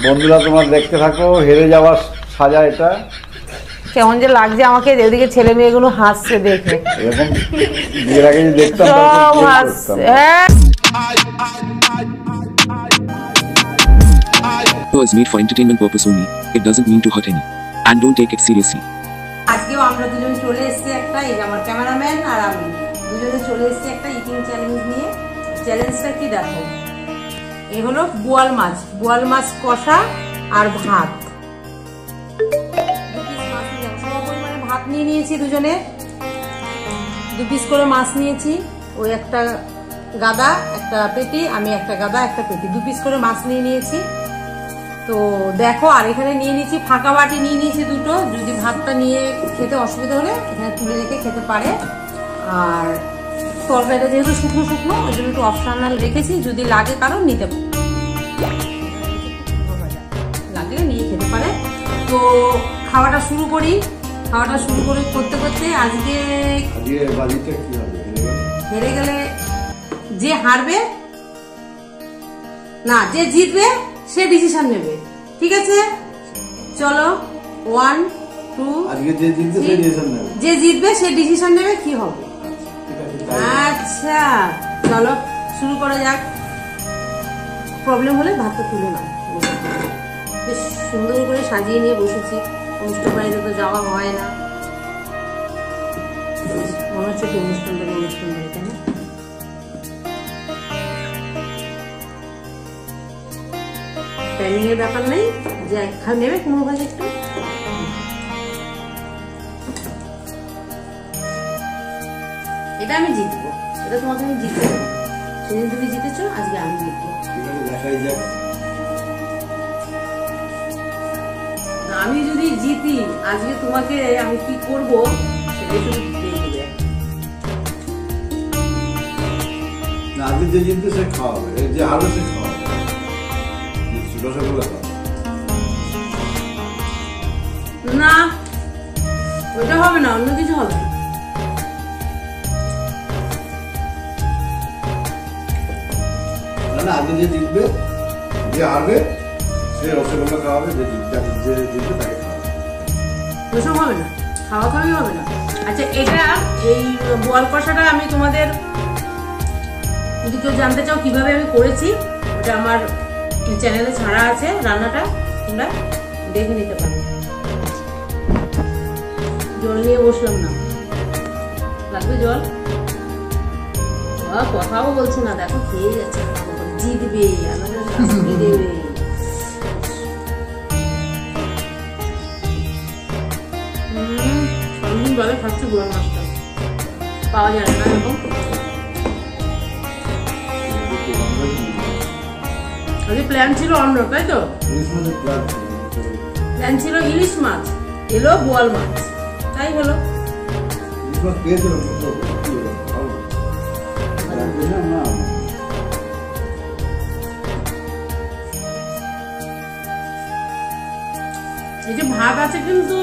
বন্ধুরা তোমরা দেখতে থাকো, হেরে যাওয়ার সাজা এটা। কেমন যে লাগছে আমাকে, এদিকে ছেলে মেয়েগুলো হাসছে দেখে। এরকম বিয়ের আগে যদি দেখতাম সব হাসছে। is made for entertainment purpose only. It doesn't mean to hurt any. And don't take it seriously. আজকেও আমরা দুজন চলে এসেছি একটা, এই আমার ক্যামেরাম্যান আর আমি দুজনে চলে এসেছি একটা ইটিং চ্যালেঞ্জ নিয়ে। চ্যালেঞ্জটা কি দেখো, এই হলো বোয়াল মাছ কষা আর ভাত। পরিমাণে ভাত নিয়ে নিয়েছি, দুজনে 2 পিস করে মাছ নিয়েছি। ওই একটা গাদা একটা পেটি, আমি একটা গাদা একটা পেটি, 2 পিস করে মাছ নিয়ে নিয়েছি। তো দেখো, আর এখানে নিয়ে নিয়েছি ফাঁকা বাটি নিয়ে নিয়েছি 2টো, যদি ভাতটা নিয়ে খেতে অসুবিধা হলে এখানে তুলে রেখে খেতে পারে। আর তরকারিটা যেহেতু শুকনো শুকনো, ওই জন্য একটু অপশনাল রেখেছি, যদি লাগে কারণ নিতে পারে, লাগলে নিয়ে খেতে পারে। তো খাওয়াটা শুরু করি। করতে করতে আজকে হেরে গেলে যে হারবে না, যে জিতবে সে ডিসিশন নেবে, ঠিক আছে? চলো 1 2 যে জিতবে সে ডিসিশন নেবে কি হবে। আচ্ছা চলো শুরু করা যাক। প্রবলেম হলে ভাতটা তুলে নাও। বেশ সুন্দর করে সাজিয়ে নিয়ে বসেছি, অনুষ্ঠান বাড়িতে তো যাওয়া হয় না, মনে হচ্ছে তো অনুষ্ঠান বাড়িতে না। টাইমিং এর ব্যাপার নেই, যে একখান নেবে কোনো ভাবে একটু। এটা আমি জিতবো, এটা তোমাকে আমি জিতবো, সেদিন তুমি জিতেছো, আজকে আমি জিতবো। আমি যদি জিতি আজকে তোমাকে আমি কি করবো সেটাই তুমি দেখবে। আজকে যে জিতবে সে খাওয়াবে, যে হারবে সে খাওয়াবে। না ওইটা হবে না, অন্য কিছু হবে। না আগে যে জিতবে, যে হারবে সে রসগোল্লা খাওয়াবে, যে জিতবে তাকে খাওয়াবে। ওসব হবে না, খাওয়াই হবে না। আচ্ছা এটা এই বোয়াল কষাটা আমি তোমাদের, যদি কেউ জানতে চাও কিভাবে আমি করেছি, ওটা আমার চ্যানেলে ছাড়া আছে, রান্নাটা তোমরা দেখে নিতে পারো। জল নিয়ে বসলাম না, লাগবে জল? কথাও বলছে না, দেখো খেয়ে যাচ্ছে, জিতবে আমাদের শাস্তি দেবে। অনেকদিন পরে খাচ্ছি বোয়াল মাছটা, পাওয়া যায় না এরকম। প্ল্যান ছিল অন্য, তাই তো? প্ল্যান ছিল ইলিশ মাছ, এলো বোয়াল মাছ, তাই হলো। এই যে ভাত আছে কিন্তু,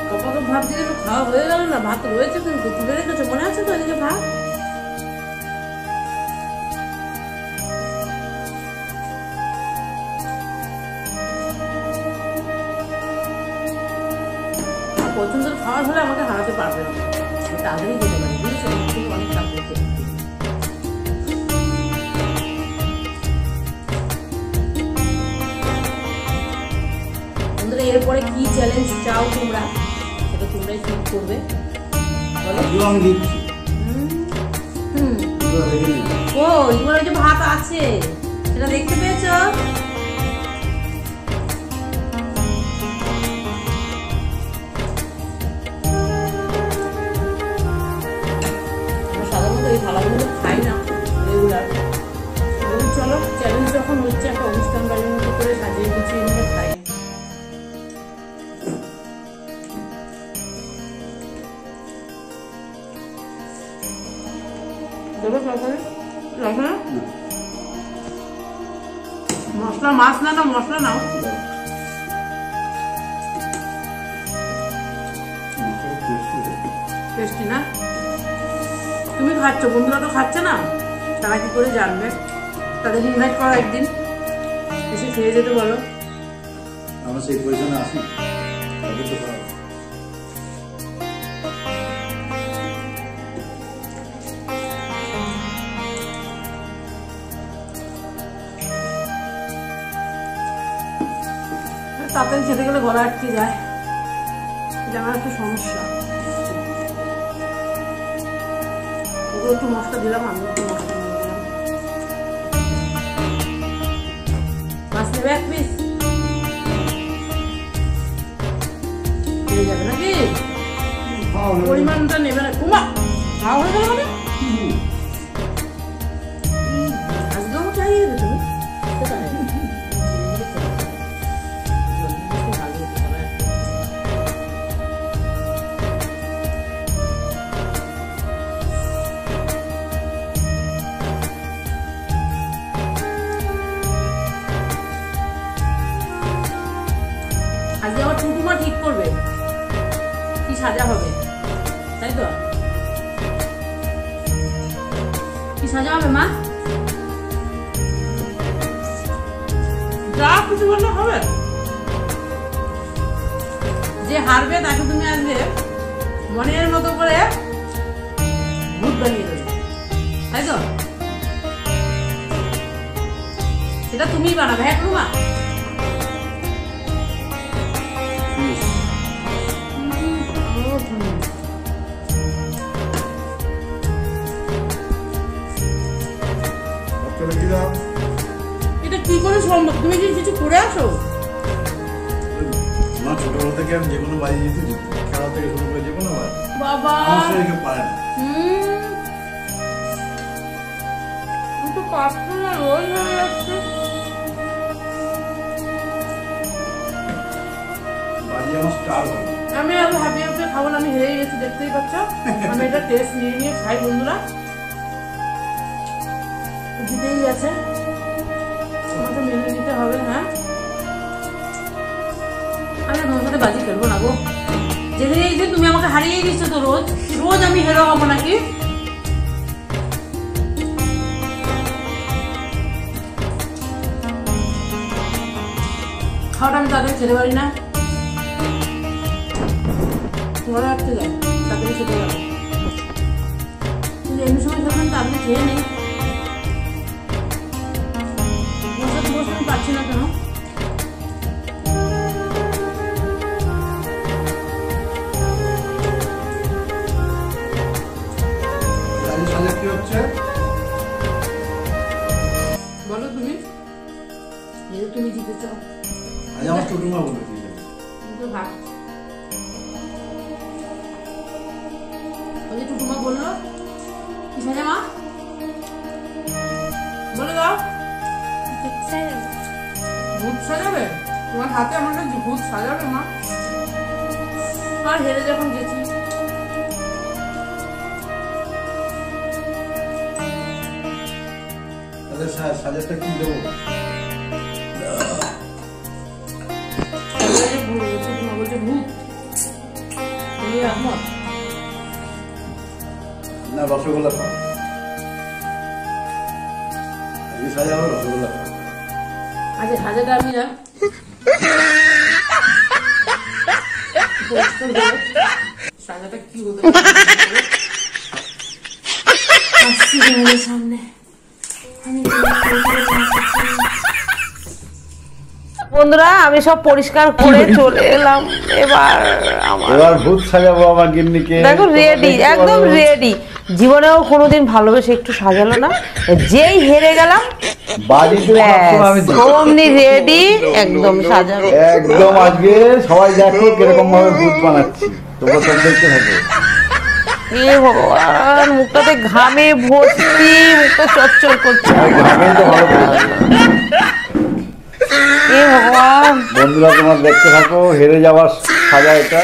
কপাকে ভাত দিয়ে খাওয়া হয়ে গেল না, ভাত রয়েছে কিন্তু তুলে রেখেছো, মনে আছে তো এদিকে ভাত? পছন্দের খাবার হলে আমাকে হারাতে পারবে না, তাড়াতাড়ি যেতে পারি, বুঝেছো? অনেক কাজ করতে। বন্ধুরা এরপরে কি চ্যালেঞ্জ চাও তোমরা, সেটা তোমরাই ঠিক করবে। ও এবার ওই যে ভাত আছে সেটা দেখতে পেয়েছো? থালাগুলো খাই না রেগুলার, চলো চ্যালেঞ্জ যখন হচ্ছে একটা অনুষ্ঠান বাড়ির মতো করে সাজিয়ে গুছিয়ে নিয়ে খাই। মশলা মাছ না, মশলা নাও। টেস্টি না? তুমি খাচ্ছ, বন্ধুরা তো খাচ্ছে না, তারা কি করে জানবে? তাদের ইনভাইট করো, একদিন এসে খেয়ে যেতে বলো। আমরা সেই পজিশনে আসি, তাদের তো খারাপ। তাড়াতাড়ি খেতে গেলে গলা আটকে যায়, এটা আমার একটু সমস্যা। ওগুলো একটু মশলা দিলাম, আমি একটু মশলা দিয়ে দিলাম। মাছ নেবে এক পিস? হয়ে যাবে নাকি? পরিমাণটা নেবে না? কুমা খাওয়া হয়ে গেল মানে আজকেও চাইয়ে দেবে তুমি? আজকে আমার টুটুমা ঠিক করবে কি সাজা হবে, তাই তো? কি সাজা হবে মা? যা কিছু বললে হবে। যে হারবে তাকে তুমি আজকে মনের মতো করে ভূত বানিয়ে দেবে, তাই তো? সেটা তুমিই বানাবে, হ্যাঁ টুটুমা? এটা কি করে সম্ভব? তুমি কি কিছু করে আসো? ছোটবেলা থেকে আমি যেকোনো বাড়ি যেতে, খেলা থেকে শুরু করে যেকোনো বাড়ি বাবা কেউ পারে না। তো পারছো না, রোজ হয়ে যাচ্ছে। বাড়ি আমার স্টার হবে। আমি আর হাবিয়ে উঠে খাবো না, আমি হেরে গেছি, দেখতেই পাচ্ছ। আমি এটা টেস্ট নিয়ে খাই বন্ধুরা, দিতেই আছে, আমাকে মেনে নিতে হবে। হ্যাঁ, আমি তোমার সাথে বাজি খেলবো না গো। যেদিন এই যে তুমি আমাকে হারিয়ে দিচ্ছ, তো রোজ রোজ আমি হেরো হবো নাকি? খাওয়াটা আমি তাদের খেতে পারি না, ঘরে রাখতে যাই, তাদের খেতে পারো। কিন্তু এমনি সময় যখন তাদের খেয়ে নেই, আমি পাচ্ছি না কেন? কি হচ্ছে বলো তুমি, যেহেতু তুমি জিতেছ। আজ আমার টুটুমা বলবে কিন্তু ভাগ ওই যে টুটুমা বললো কি সাজা মা? বলে দাও। ভূত সাজাবে? তোমার হাতে আমার কাছে ভূত সাজাবে মা? আর হেরে যখন গেছি, তাদের সাজাটা কি দেবো? বলছে ভূত, না রসগোল্লা খাও, আজকে সাজা হবে রসগোল্লা খাও। আচ্ছা সাজাটা আমি না সাজাটা কি হতে সামনে বন্ধুরা, আমি সব পরিষ্কার করে চলে এলাম। এবার ভূত সাজাবো আমার গিন্নিকে। দেখো রেডি, একদম রেডি। জীবনেও কোনোদিন ভালোবেসে একটু সাজালো না, যেই হেরে গেলাম অমনি রেডি, একদম সাজাবো। একদম আজকে সবাই দেখো কিরকম ভাবে ভূত বানাচ্ছি, তোমরা সব দেখতে থাকো। এ ভগবান, মুখটাতে ঘামে ভর্তি, মুখটা চচ্চর করছে। ঘামে তো ভালো করে। এ ভগবান, বন্ধুরা তোমরা দেখতে থাকো হেরে যাওয়ার সাজা এটা।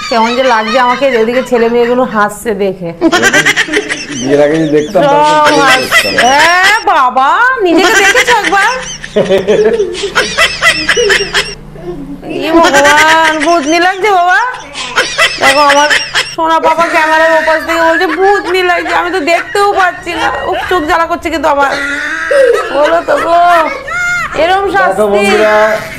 কেমন যে লাগছে আমাকে, এদিকে ছেলে মেয়েগুলো হাসছে দেখে। বিয়ের আগে যে দেখতাম বাবা, নিজেকে দেখেছো একবার? এ ভগবান, ভূতনি লাগছে বাবা। দেখো আমার সোনা বাবা ক্যামেরার ওপাশ থেকে বলছে ভূতনি লাগছে, আমি তো দেখতেও পাচ্ছি না। উফ, চোখ জ্বালা করছে কিন্তু আমার। বলো তো গো, এরকম শাস্তি,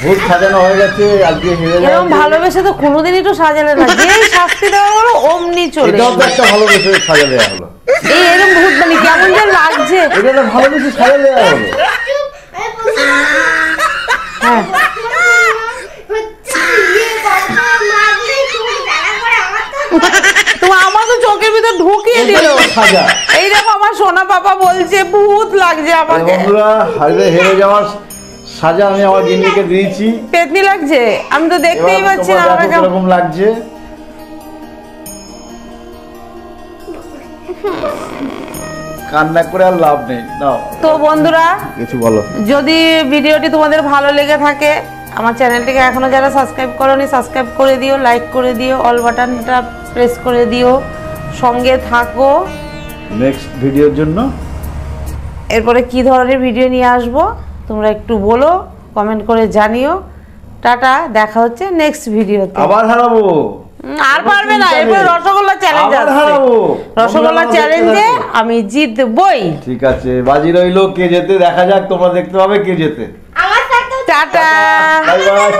ভূত সাজানো হয়ে গেছে আজকে হেরে এরকম ভালোবেসে তো কোনোদিনই তো সাজালে না, যেই শাস্তি দেওয়া হলো অমনি চলে। এটাও তো একটা ভালোবেসে সাজা দেওয়া হলো। এই এরকম ভূত মানে কেমন যে লাগছে। এটা তো ভালোবেসে সাজা দেওয়া হলো। হ্যাঁ, তোমার আমার তো চোখের ভিতর ঢুকিয়ে দিল। এই দেখো আমার সোনা পাপা বলছে ভূত লাগছে আমাকে। বন্ধুরা, হেরে যাওয়ার সাজা আমি আমার গিন্নিকে দিয়েছি। পেতনি লাগছে, আমি তো দেখতেই পাচ্ছি না আমাকে কেমন লাগছে। কান্না করে আর লাভ নেই। নাও তো বন্ধুরা, কিছু বলো। যদি ভিডিওটি তোমাদের ভালো লেগে থাকে, আমার চ্যানেলটিকে এখনো যারা সাবস্ক্রাইব করোনি সাবস্ক্রাইব করে দিও, লাইক করে দিও, অল বাটনটা প্রেস করে দিও, সঙ্গে থাকো নেক্সট ভিডিওর জন্য। এরপরে কি ধরনের ভিডিও নিয়ে আসবো তোমরা একটু বলো, কমেন্ট করে জানিও। টাটা, দেখা হচ্ছে নেক্সট ভিডিওতে। আবার হারাবো? আর পারবে না, এরপর রসগোল্লা চ্যালেঞ্জ আছে। রসগোল্লা চ্যালেঞ্জে আমি জিতবই। ঠিক আছে, বাজি রইলো, কে জেতে দেখা যাক, তোমরা দেখতে পাবে কে জেতে। Tata, bye bye.